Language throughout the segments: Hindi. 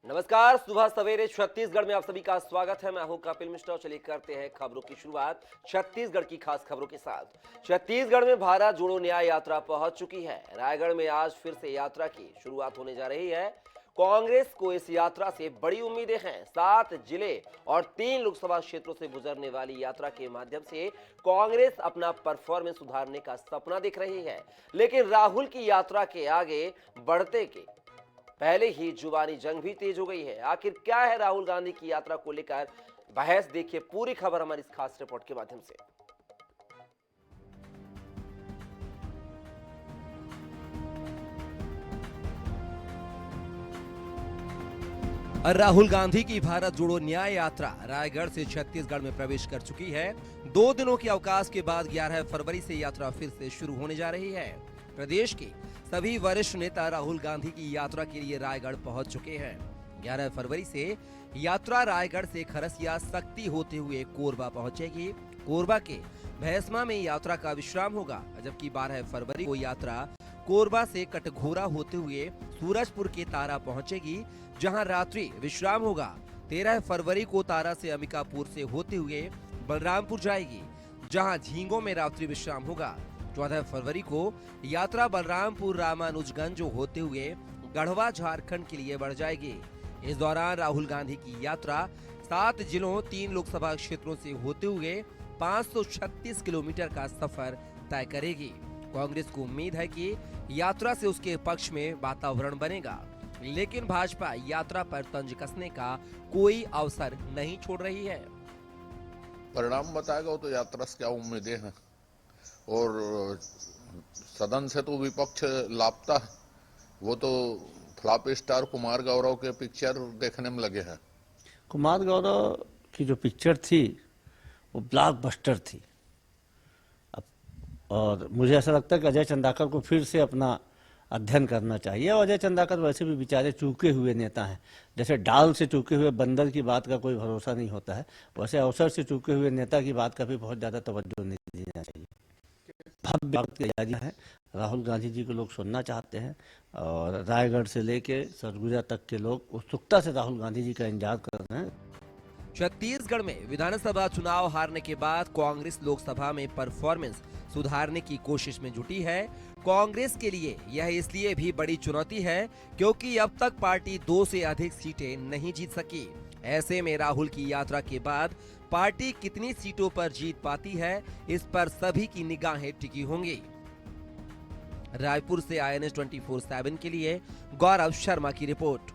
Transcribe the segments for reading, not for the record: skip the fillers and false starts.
नमस्कार, सुबह सवेरे छत्तीसगढ़ में आप सभी का स्वागत है। मैं हूं कपिल मिश्रा। चलिए करते हैं खबरों की शुरुआत छत्तीसगढ़ की खास खबरों के साथ। छत्तीसगढ़ में भारत जोड़ो न्याय यात्रा पहुंच चुकी है। रायगढ़ में आज फिर से यात्रा की शुरुआत होने जा रही है। कांग्रेस को इस यात्रा से बड़ी उम्मीदें हैं। 7 जिले और 3 लोकसभा क्षेत्रों से गुजरने वाली यात्रा के माध्यम से कांग्रेस अपना परफॉर्मेंस सुधारने का सपना देख रही है। लेकिन राहुल की यात्रा के आगे बढ़ते के पहले ही जुबानी जंग भी तेज हो गई है। आखिर क्या है राहुल गांधी की यात्रा को लेकर बहस? देखिए पूरी खबर हमारी इस खास रिपोर्ट के माध्यम से। राहुल गांधी की भारत जोड़ो न्याय यात्रा रायगढ़ से छत्तीसगढ़ में प्रवेश कर चुकी है। 2 दिनों के अवकाश के बाद 11 फरवरी से यात्रा फिर से शुरू होने जा रही है। प्रदेश के सभी वरिष्ठ नेता राहुल गांधी की यात्रा के लिए रायगढ़ पहुंच चुके हैं। 11 फरवरी से यात्रा रायगढ़ से खरसिया सक्ती होते हुए कोरबा पहुंचेगी। कोरबा के भैंसमा में यात्रा का विश्राम होगा, जबकि 12 फरवरी को यात्रा कोरबा से कटघोरा होते हुए सूरजपुर के तारा पहुंचेगी, जहां रात्रि विश्राम होगा। 13 फरवरी को तारा से अंबिकापुर से होते हुए बलरामपुर जाएगी, जहां झींगों में रात्रि विश्राम होगा। 14 फरवरी को यात्रा बलरामपुर रामानुजगंज होते हुए गढ़वा झारखंड के लिए बढ़ जाएगी। इस दौरान राहुल गांधी की यात्रा 7 जिलों 3 लोकसभा क्षेत्रों से होते हुए 536 किलोमीटर का सफर तय करेगी। कांग्रेस को उम्मीद है कि यात्रा से उसके पक्ष में वातावरण बनेगा, लेकिन भाजपा यात्रा पर तंज कसने का कोई अवसर नहीं छोड़ रही है। परिणाम बताएगा तो यात्रा से क्या उम्मीदें हैं। और सदन से तो विपक्ष लापता है। वो तो फ्लॉप स्टार कुमार गौरव के पिक्चर देखने में लगे हैं। कुमार गौरव की जो पिक्चर थी वो ब्लॉकबस्टर थी। और मुझे ऐसा लगता है कि अजय चंदाकर को फिर से अपना अध्ययन करना चाहिए। और अजय चंदाकर वैसे भी बेचारे चूके हुए नेता हैं। जैसे डाल से चूके हुए बंदर की बात का कोई भरोसा नहीं होता है, वैसे अवसर से चूके हुए नेता की बात का भी बहुत ज़्यादा तवज्जो नहीं देना चाहिए। भव्य तैयारियां हैं, राहुल गांधी जी को लोग सुनना चाहते हैं और रायगढ़ से लेके सरगुजा तक के लोग उत्सुकता से राहुल गांधी जी का इंतजार कर रहे हैं। छत्तीसगढ़ में विधानसभा चुनाव हारने के बाद कांग्रेस लोकसभा में परफॉर्मेंस सुधारने की कोशिश में जुटी है। कांग्रेस के लिए यह इसलिए भी बड़ी चुनौती है क्योंकि अब तक पार्टी 2 से अधिक सीटें नहीं जीत सकी। ऐसे में राहुल की यात्रा के बाद पार्टी कितनी सीटों पर जीत पाती है, इस पर सभी की निगाहें टिकी होंगी। रायपुर से INS 24/7 के लिए गौरव शर्मा की रिपोर्ट।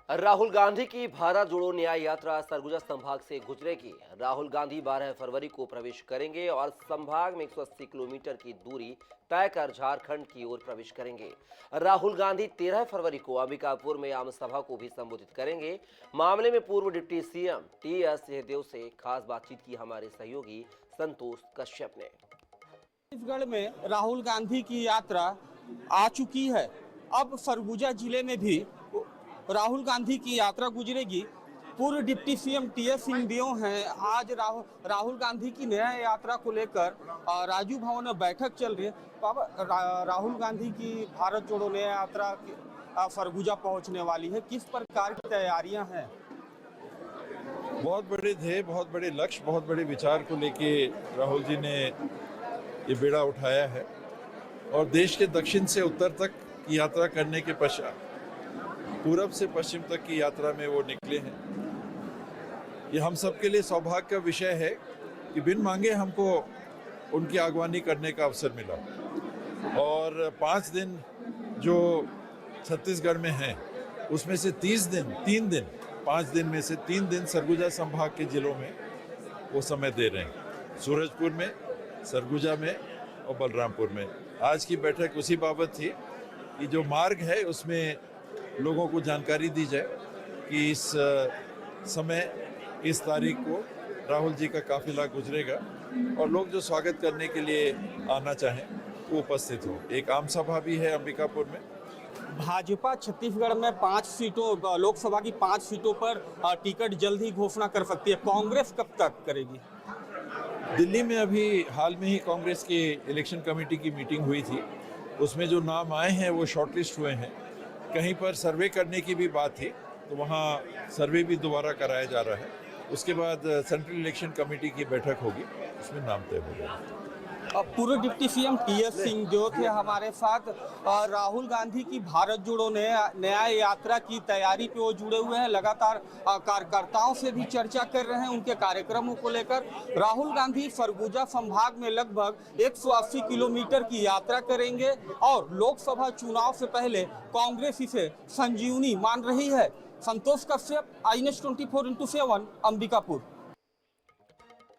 राहुल गांधी की भारत जोड़ो न्याय यात्रा सरगुजा संभाग से गुजरेगी। राहुल गांधी 12 फरवरी को प्रवेश करेंगे और संभाग में 180 किलोमीटर की दूरी तय कर झारखंड की ओर प्रवेश करेंगे। राहुल गांधी 13 फरवरी को अंबिकापुर में आम सभा को भी संबोधित करेंगे। मामले में पूर्व डिप्टी सीएम TS सिंहदेव से खास बातचीत की हमारे सहयोगी संतोष कश्यप ने। छत्तीसगढ़ में राहुल गांधी की यात्रा आ चुकी है। अब सरगुजा जिले में भी राहुल गांधी की यात्रा गुजरेगी। पूर्व डिप्टी सीएम TS सिंहदेव हैं। आज राहुल गांधी की न्याय यात्रा को लेकर राजू भवन में बैठक चल रही है। राहुल गांधी की भारत जोड़ो न्याय यात्रा सरगुजा पहुंचने वाली है। किस प्रकार की तैयारियां हैं? बहुत बड़े ध्येय, बहुत बड़े लक्ष्य, बहुत बड़े विचार को लेके राहुल जी ने ये बेड़ा उठाया है और देश के दक्षिण से उत्तर तक की यात्रा करने के पश्चात पूरब से पश्चिम तक की यात्रा में वो निकले हैं। ये हम सबके लिए सौभाग्य का विषय है कि बिन मांगे हमको उनकी अगवानी करने का अवसर मिला। और 5 दिन जो छत्तीसगढ़ में हैं उसमें से 3 दिन 5 दिन में से 3 दिन सरगुजा संभाग के जिलों में वो समय दे रहे हैं, सूरजपुर में, सरगुजा में और बलरामपुर में। आज की बैठक उसी बाबत थी कि जो मार्ग है उसमें लोगों को जानकारी दी जाए कि इस समय इस तारीख को राहुल जी का काफिला गुजरेगा और लोग जो स्वागत करने के लिए आना चाहें वो उपस्थित हो। एक आम सभा भी है अंबिकापुर में। भाजपा छत्तीसगढ़ में 5 सीटों, लोकसभा की 5 सीटों पर टिकट जल्द ही घोषणा कर सकती है। कांग्रेस कब तक करेगी? दिल्ली में अभी हाल में ही कांग्रेस की इलेक्शन कमेटी की मीटिंग हुई थी। उसमें जो नाम आए हैं वो शॉर्टलिस्ट हुए हैं। कहीं पर सर्वे करने की भी बात थी, तो वहाँ सर्वे भी दोबारा कराया जा रहा है। उसके बाद सेंट्रल इलेक्शन कमेटी की बैठक होगी, उसमें नाम तय होगा। पूर्व डिप्टी सीएम टीएस सिंह जो थे हमारे साथ, राहुल गांधी की भारत जोड़ो न्याय यात्रा की तैयारी पे वो जुड़े हुए हैं। लगातार कार्यकर्ताओं से भी चर्चा कर रहे हैं उनके कार्यक्रमों को लेकर। राहुल गांधी सरगुजा संभाग में लगभग 180 किलोमीटर की यात्रा करेंगे और लोकसभा चुनाव से पहले कांग्रेस इसे संजीवनी मान रही है। संतोष कश्यप, INS 24x7, अंबिकापुर।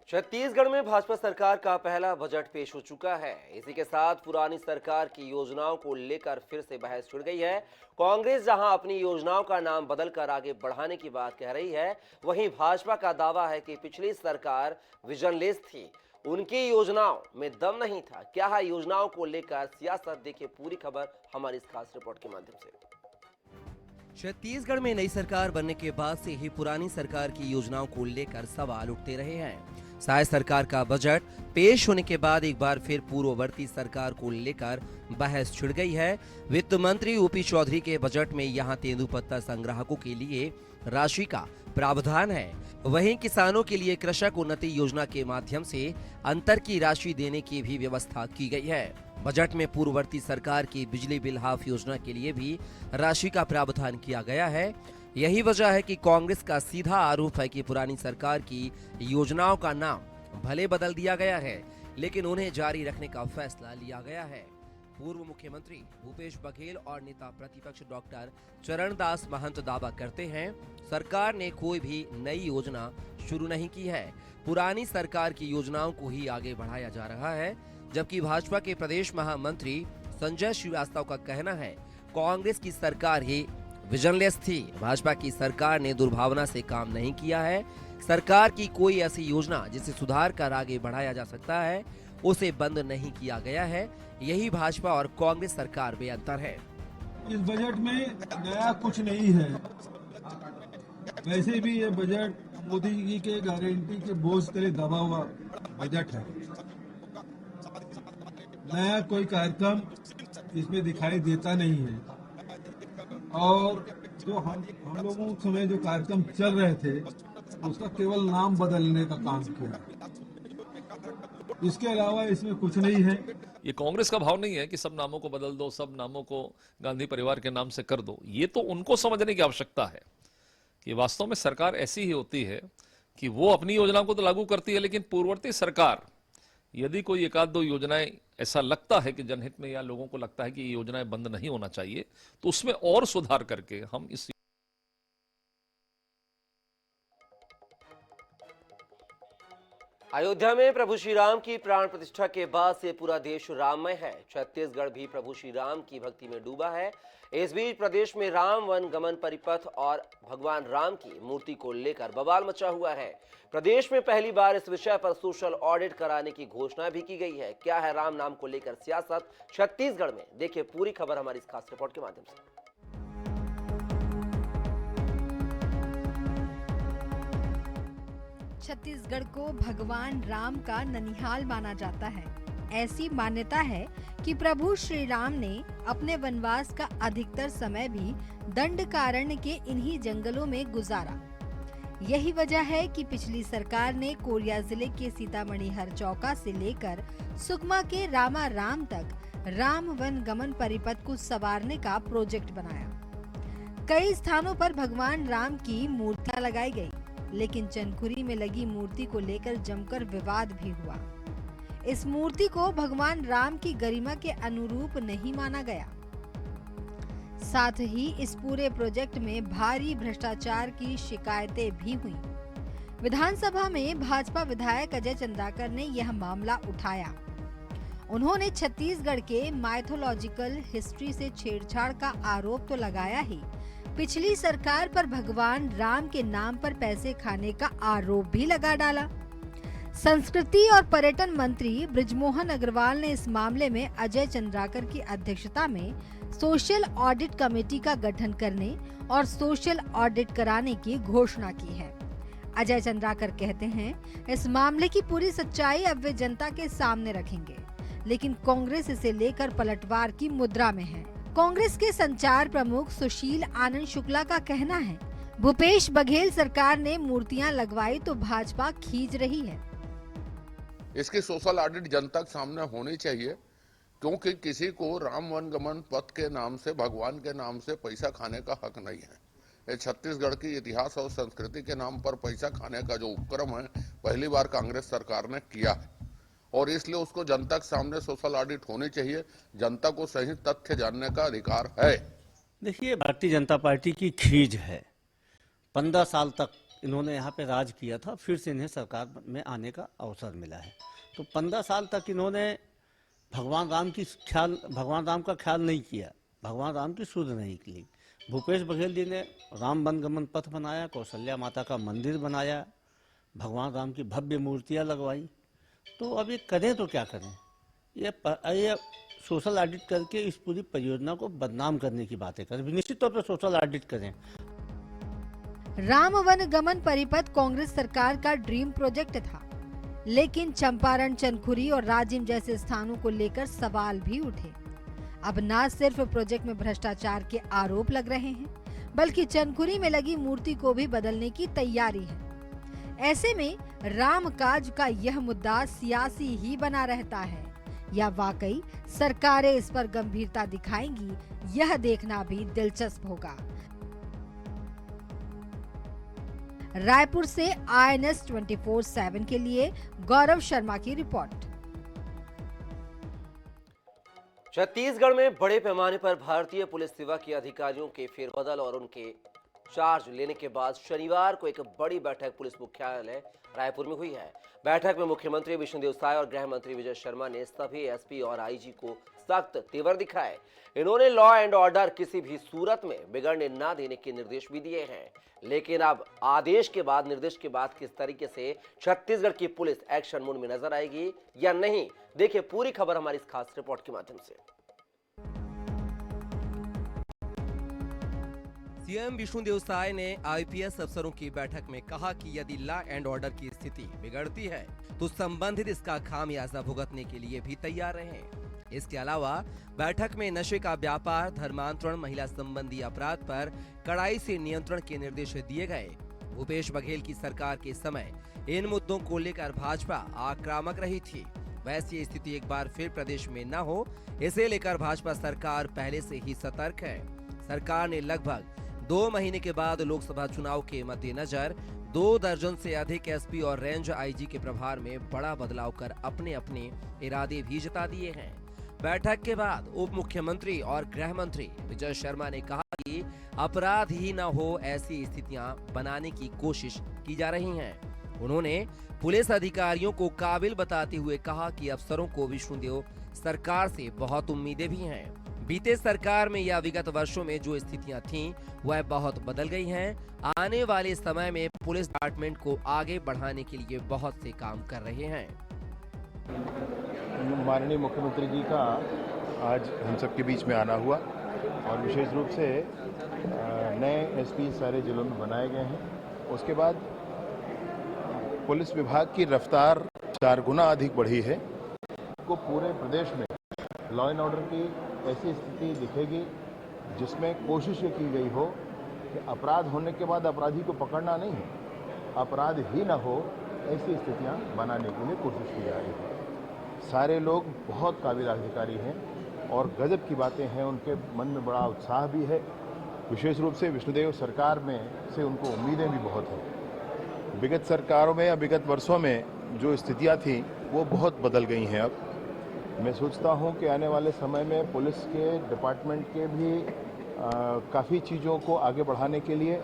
छत्तीसगढ़ में भाजपा सरकार का पहला बजट पेश हो चुका है। इसी के साथ पुरानी सरकार की योजनाओं को लेकर फिर से बहस छिड़ गई है। कांग्रेस जहां अपनी योजनाओं का नाम बदलकर आगे बढ़ाने की बात कह रही है, वहीं भाजपा का दावा है कि पिछली सरकार विजनलेस थी, उनकी योजनाओं में दम नहीं था। क्या है योजनाओं को लेकर सियासत, देखिए पूरी खबर हमारी इस खास रिपोर्ट के माध्यम से। छत्तीसगढ़ में नई सरकार बनने के बाद से ही पुरानी सरकार की योजनाओं को लेकर सवाल उठते रहे हैं। शायद सरकार का बजट पेश होने के बाद एक बार फिर पूर्ववर्ती सरकार को लेकर बहस छिड़ गई है। वित्त मंत्री ओपी चौधरी के बजट में यहां तेंदुपत्ता संग्राहकों के लिए राशि का प्रावधान है, वहीं किसानों के लिए कृषक उन्नति योजना के माध्यम से अंतर की राशि देने की भी व्यवस्था की गई है। बजट में पूर्ववर्ती सरकार की बिजली बिल हाफ योजना के लिए भी राशि का प्रावधान किया गया है। यही वजह है कि कांग्रेस का सीधा आरोप है कि पुरानी सरकार की योजनाओं का नाम भले बदल दिया गया है, लेकिन उन्हें जारी रखने का फैसला लिया गया है। पूर्व मुख्यमंत्री भूपेश बघेल और नेता प्रतिपक्ष डॉक्टर चरणदास महंत दावा करते हैं, सरकार ने कोई भी नई योजना शुरू नहीं की है, पुरानी सरकार की योजनाओं को ही आगे बढ़ाया जा रहा है। जबकि भाजपा के प्रदेश महामंत्री संजय श्रीवास्तव का कहना है, कांग्रेस की सरकार ही विजनलेस थी, भाजपा की सरकार ने दुर्भावना से काम नहीं किया है। सरकार की कोई ऐसी योजना जिसे सुधार कर आगे बढ़ाया जा सकता है, उसे बंद नहीं किया गया है। यही भाजपा और कांग्रेस सरकार में अंतर है। इस बजट में नया कुछ नहीं है। वैसे भी ये बजट मोदी जी के गारंटी के बोझ तले दबा हुआ बजट है। नया कोई कार्यक्रम इसमें दिखाई देता नहीं है। और जो हम लोगों के समय जो कार्यक्रम चल रहे थे, उसका केवल नाम बदलने का काम किया, इसके अलावा इसमें कुछ नहीं है। ये कांग्रेस का भाव नहीं है कि सब नामों को बदल दो, सब नामों को गांधी परिवार के नाम से कर दो। ये तो उनको समझने की आवश्यकता है कि वास्तव में सरकार ऐसी ही होती है कि वो अपनी योजनाओं को तो लागू करती है, लेकिन पूर्ववर्ती सरकार यदि कोई एक आध दो योजनाएं ऐसा लगता है कि जनहित में या लोगों को लगता है कि ये योजनाएं बंद नहीं होना चाहिए, तो उसमें और सुधार करके हम इस अयोध्या में प्रभु श्री राम की प्राण प्रतिष्ठा के बाद से पूरा देश राममय है। छत्तीसगढ़ भी प्रभु श्री राम की भक्ति में डूबा है। इस बीच प्रदेश में राम वन गमन परिपथ और भगवान राम की मूर्ति को लेकर बवाल मचा हुआ है। प्रदेश में पहली बार इस विषय पर सोशल ऑडिट कराने की घोषणा भी की गई है। क्या है राम नाम को लेकर सियासत छत्तीसगढ़ में, देखिए पूरी खबर हमारी इस खास रिपोर्ट के माध्यम से। छत्तीसगढ़ को भगवान राम का ननिहाल माना जाता है। ऐसी मान्यता है कि प्रभु श्री राम ने अपने वनवास का अधिकतर समय भी दंडकारण्य के इन्हीं जंगलों में गुजारा। यही वजह है कि पिछली सरकार ने कोरिया जिले के सीतामढ़ी हरचौका से लेकर सुकमा के रामा राम तक राम वन गमन परिपथ को संवारने का प्रोजेक्ट बनाया। कई स्थानों पर भगवान राम की मूर्तियां लगाई गई, लेकिन चंदखुरी में लगी मूर्ति को लेकर जमकर विवाद भी हुआ। इस मूर्ति को भगवान राम की गरिमा के अनुरूप नहीं माना गया। साथ ही इस पूरे प्रोजेक्ट में भारी भ्रष्टाचार की शिकायतें भी हुई। विधानसभा में भाजपा विधायक अजय चंद्राकर ने यह मामला उठाया। उन्होंने छत्तीसगढ़ के माइथोलॉजिकल हिस्ट्री से छेड़छाड़ का आरोप तो लगाया ही, पिछली सरकार पर भगवान राम के नाम पर पैसे खाने का आरोप भी लगा डाला। संस्कृति और पर्यटन मंत्री बृजमोहन अग्रवाल ने इस मामले में अजय चंद्राकर की अध्यक्षता में सोशल ऑडिट कमेटी का गठन करने और सोशल ऑडिट कराने की घोषणा की है। अजय चंद्राकर कहते हैं, इस मामले की पूरी सच्चाई अब वे जनता के सामने रखेंगे, लेकिन कांग्रेस इसे लेकर पलटवार की मुद्रा में है। कांग्रेस के संचार प्रमुख सुशील आनंद शुक्ला का कहना है, भूपेश बघेल सरकार ने मूर्तियां लगवाई तो भाजपा खींच रही है। इसकी सोशल ऑडिट जनता के सामने होनी चाहिए, क्योंकि किसी को राम वनगमन पथ के नाम से, भगवान के नाम से पैसा खाने का हक नहीं है। ये छत्तीसगढ़ की इतिहास और संस्कृति के नाम पर पैसा खाने का जो उपक्रम है, पहली बार कांग्रेस सरकार ने किया है और इसलिए उसको जनता के सामने सोशल ऑडिट होनी चाहिए। जनता को सही तथ्य जानने का अधिकार है। देखिए, भारतीय जनता पार्टी की खीज है। 15 साल तक इन्होंने यहाँ पे राज किया था, फिर से इन्हें सरकार में आने का अवसर मिला है। तो 15 साल तक इन्होंने भगवान राम का ख्याल नहीं किया, भगवान राम की सुध नहीं की। भूपेश बघेल जी ने राम वनगमन पथ बनाया, कौशल्या माता का मंदिर बनाया, भगवान राम की भव्य मूर्तियाँ लगवाई। तो अब ये करें तो क्या करें? ये सोशल ऑडिट करके इस पूरी परियोजना को बदनाम करने की बातें करें। निश्चित तौर पर सोशल ऑडिट करें। राम वनगमन परिपथ कांग्रेस सरकार का ड्रीम प्रोजेक्ट था, लेकिन चंपारण, चनखुरी और राजिम जैसे स्थानों को लेकर सवाल भी उठे। अब न सिर्फ प्रोजेक्ट में भ्रष्टाचार के आरोप लग रहे हैं, बल्कि चनखुरी में लगी मूर्ति को भी बदलने की तैयारी है। ऐसे में राम काज का यह मुद्दा सियासी ही बना रहता है या वाकई सरकारें इस पर गंभीरता दिखाएंगी, यह देखना भी दिलचस्प होगा। रायपुर से INS 24/7 के लिए गौरव शर्मा की रिपोर्ट। छत्तीसगढ़ में बड़े पैमाने पर भारतीय पुलिस सेवा के अधिकारियों के फेरबदल और उनके चार्ज लेने के बाद शनिवार को एक बड़ी बैठक पुलिस मुख्यालय रायपुर में हुई है। बैठक में मुख्यमंत्री विष्णुदेव साय और गृह मंत्री विजय शर्मा ने सभी एसपी और आईजी को सख्त तेवर दिखाए। इन्होंने लॉ एंड ऑर्डर किसी भी सूरत में बिगड़ने न देने के निर्देश भी दिए हैं। लेकिन अब निर्देश के बाद किस तरीके से छत्तीसगढ़ की पुलिस एक्शन मोड में नजर आएगी या नहीं, देखिए पूरी खबर हमारी इस खास रिपोर्ट के माध्यम से। सीएम विष्णुदेव साय ने आईपीएस अफसरों की बैठक में कहा कि यदि लॉ एंड ऑर्डर की स्थिति बिगड़ती है तो संबंधित इसका खामियाजा भुगतने के लिए भी तैयार रहें। इसके अलावा बैठक में नशे का व्यापार, धर्मांतरण, महिला संबंधी अपराध पर कड़ाई से नियंत्रण के निर्देश दिए गए। भूपेश बघेल की सरकार के समय इन मुद्दों को लेकर भाजपा आक्रामक रही थी। वैसी स्थिति एक बार फिर प्रदेश में न हो, इसे लेकर भाजपा सरकार पहले से ही सतर्क है। सरकार ने लगभग 2 महीने के बाद लोकसभा चुनाव के मद्देनजर 2 दर्जन से अधिक एसपी और रेंज आईजी के प्रभार में बड़ा बदलाव कर अपने अपने इरादे भी जता दिए हैं। बैठक के बाद उप मुख्यमंत्री और गृह मंत्री विजय शर्मा ने कहा कि अपराध ही न हो ऐसी स्थितियां बनाने की कोशिश की जा रही हैं। उन्होंने पुलिस अधिकारियों को काबिल बताते हुए कहा कि अफसरों को विष्णुदेव सरकार से बहुत उम्मीदें भी हैं। बीते सरकार में या विगत वर्षों में जो स्थितियां थीं वह बहुत बदल गई हैं। आने वाले समय में पुलिस डिपार्टमेंट को आगे बढ़ाने के लिए बहुत से काम कर रहे हैं। माननीय मुख्यमंत्री जी का आज हम सबके बीच में आना हुआ और विशेष रूप से नए एसपी सारे जिलों में बनाए गए हैं। उसके बाद पुलिस विभाग की रफ्तार 4 गुना अधिक बढ़ी है। को पूरे प्रदेश में लॉ एंड ऑर्डर की ऐसी स्थिति दिखेगी जिसमें कोशिश ये की गई हो कि अपराध होने के बाद अपराधी को पकड़ना नहीं, अपराध ही न हो ऐसी स्थितियां बनाने के लिए कोशिश की जा रही है। सारे लोग बहुत काबिल अधिकारी हैं और गजब की बातें हैं, उनके मन में बड़ा उत्साह भी है। विशेष रूप से विष्णुदेव सरकार में से उनको उम्मीदें भी बहुत हैं। विगत सरकारों में या विगत वर्षों में जो स्थितियां थीं वो बहुत बदल गई हैं। अब मैं सोचता हूं कि आने वाले समय में पुलिस के डिपार्टमेंट के भी काफ़ी चीज़ों को आगे बढ़ाने के लिए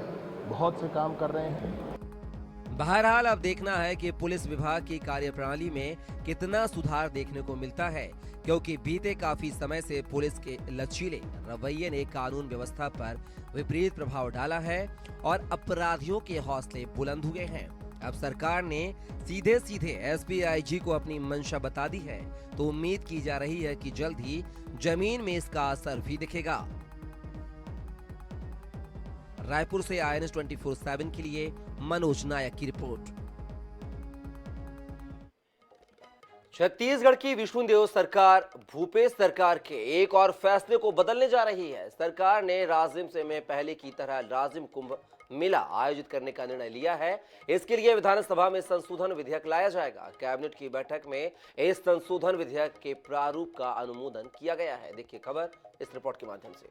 बहुत से काम कर रहे हैं। बहरहाल अब देखना है कि पुलिस विभाग की कार्यप्रणाली में कितना सुधार देखने को मिलता है, क्योंकि बीते काफी समय से पुलिस के लचीले रवैये ने कानून व्यवस्था पर विपरीत प्रभाव डाला है और अपराधियों के हौसले बुलंद हुए हैं। अब सरकार ने सीधे सीधे एसपी आईजी को अपनी मंशा बता दी है, तो उम्मीद की जा रही है कि जल्द ही जमीन में इसका असर भी दिखेगा। रायपुर से INS 24/7 के लिए मनोज नायक की रिपोर्ट। छत्तीसगढ़ की विष्णुदेव सरकार भूपेश सरकार के एक और फैसले को बदलने जा रही है। सरकार ने राजिम से में पहले की तरह राजिम कुंभ मेला आयोजित करने का निर्णय लिया है। इसके लिए विधानसभा में संशोधन विधेयक लाया जाएगा। कैबिनेट की बैठक में इस संशोधन विधेयक के प्रारूप का अनुमोदन किया गया है। देखिए खबर इस रिपोर्ट के माध्यम से।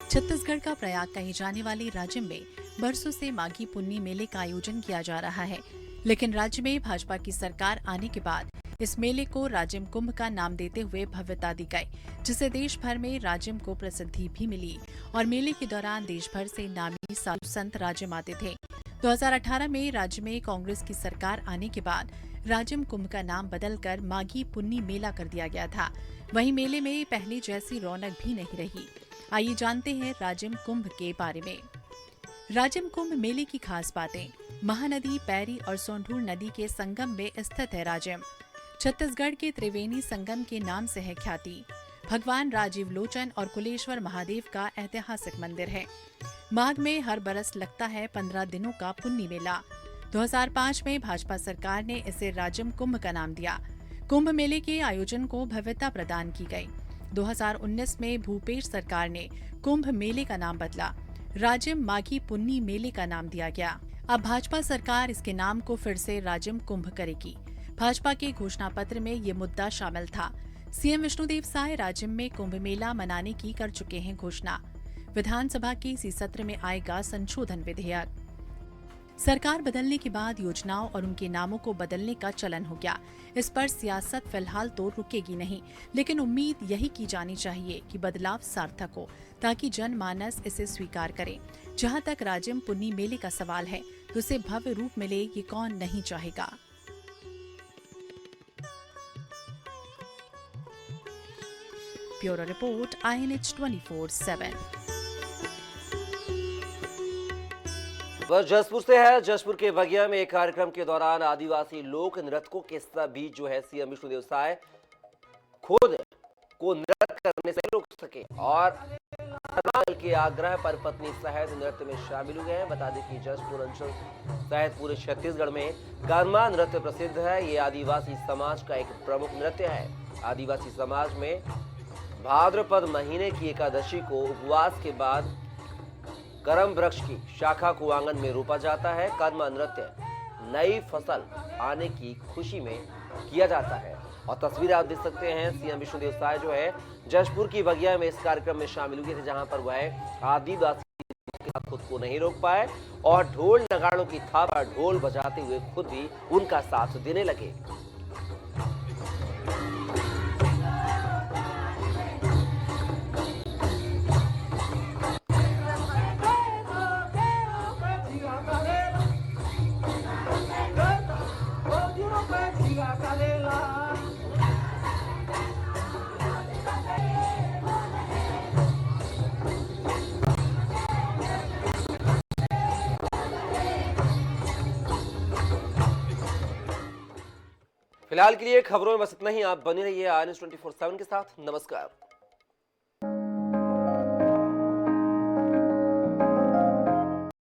छत्तीसगढ़ का प्रयाग कही जाने वाले राजिम में बरसों से माघी पुन्नी मेले का आयोजन किया जा रहा है, लेकिन राज्य में भाजपा की सरकार आने के बाद इस मेले को राजिम कुंभ का नाम देते हुए भव्यता दी गई, जिससे देश भर में राजिम को प्रसिद्धि भी मिली और मेले के दौरान देश भर से नामी साधु संत राजिम आते थे। 2018 में राज्य में कांग्रेस की सरकार आने के बाद राजिम कुंभ का नाम बदलकर माघी पुन्नी मेला कर दिया गया था। वहीं मेले में पहले जैसी रौनक भी नहीं रही। आइए जानते हैं राजिम कुंभ के बारे में। राजिम कुंभ मेले की खास बातें। महानदी, पैरी और सोंढूर नदी के संगम में स्थित है राजिम। छत्तीसगढ़ के त्रिवेणी संगम के नाम से है ख्याति। भगवान राजीव लोचन और कुलेश्वर महादेव का ऐतिहासिक मंदिर है। माघ में हर बरस लगता है 15 दिनों का पुन्नी मेला। 2005 में भाजपा सरकार ने इसे राजिम कुंभ का नाम दिया। कुंभ मेले के आयोजन को भव्यता प्रदान की गई। 2019 में भूपेश सरकार ने कुंभ मेले का नाम बदला। राजिम माघी पुन्नी मेले का नाम दिया गया। अब भाजपा सरकार इसके नाम को फिर से राजिम कुंभ करेगी। भाजपा के घोषणा पत्र में ये मुद्दा शामिल था। सीएम विष्णुदेव साय राजिम में कुंभ मेला मनाने की कर चुके हैं घोषणा। विधानसभा के इसी सत्र में आएगा संशोधन विधेयक। सरकार बदलने के बाद योजनाओं और उनके नामों को बदलने का चलन हो गया। इस पर सियासत फिलहाल तो रुकेगी नहीं, लेकिन उम्मीद यही की जानी चाहिए कि बदलाव सार्थक हो, ताकि जनमानस इसे स्वीकार करे। जहां तक राजिम पुन्नी मेले का सवाल है, तो उसे भव्य रूप मिले ये कौन नहीं चाहेगा। Bureau report, INH 24/7। बस जसपुर से है। जसपुर के बगिया में एक कार्यक्रम के दौरान आदिवासी लोक नृत्यकों के बीच जो है सीएम विष्णुदेव साय खुद को नृत्य करने से रोक सके और के आग्रह पर पत्नी सहित नृत्य में शामिल हुए हैं। बता दें कि जसपुर अंचल सहित पूरे छत्तीसगढ़ में कर्मा नृत्य प्रसिद्ध है। ये आदिवासी समाज का एक प्रमुख नृत्य है। आदिवासी समाज में भाद्रपद महीने की एकादशी को उपवास के बाद करम वृक्ष की शाखा को आंगन में रोपा जाता है। कर्मा नृत्य नई फसल आने की खुशी में किया जाता है और तस्वीर आप देख सकते हैं। सीएम विष्णुदेव साय जो है जशपुर की बगिया में इस कार्यक्रम में शामिल हुए थे, जहां पर वह आदिवासी के साथ खुद को नहीं रोक पाए और ढोल नगाड़ों की थाप पर ढोल बजाते हुए खुद भी उनका साथ देने लगे। फिलहाल के लिए खबरों में बस इतना ही। आप बने रहिए INH 24/7 के साथ। नमस्कार।